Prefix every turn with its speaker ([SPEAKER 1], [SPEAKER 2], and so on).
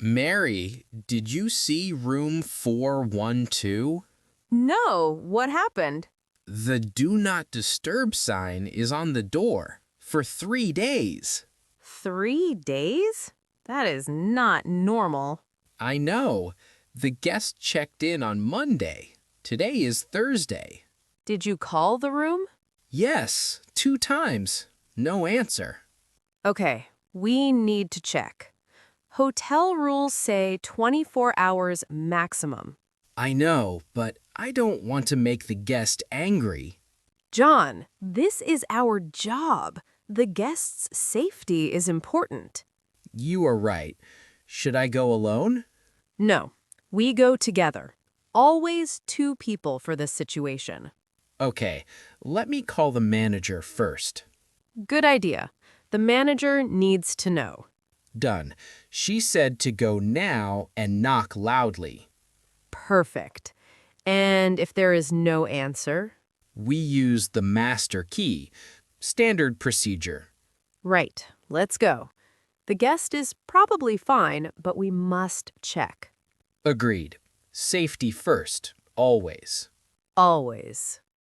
[SPEAKER 1] Mary, did you see room 412?
[SPEAKER 2] No, what happened?
[SPEAKER 1] The Do Not Disturb sign is on the door for 3 days.
[SPEAKER 2] 3 days? That is not normal.
[SPEAKER 1] I know. The guest checked in on Monday. Today is Thursday.
[SPEAKER 2] Did you call the room?
[SPEAKER 1] Yes, 2 times. No answer.
[SPEAKER 2] Okay, we need to check. Hotel rules say 24 hours maximum.
[SPEAKER 1] I know, but I don't want to make the guest angry.
[SPEAKER 2] John, this is our job. The guest's safety is important.
[SPEAKER 1] You are right. Should I go alone?
[SPEAKER 2] No, we go together. Always 2 people for this situation.
[SPEAKER 1] Okay, let me call the manager first.
[SPEAKER 2] Good idea. The manager needs to know.
[SPEAKER 1] Done. She said to go now and knock loudly.
[SPEAKER 2] Perfect. And if there is no answer?
[SPEAKER 1] We use the master key. Standard procedure.
[SPEAKER 2] Right, let's go. The guest is probably fine, but we must check.
[SPEAKER 1] Agreed. Safety first, always.
[SPEAKER 2] Always.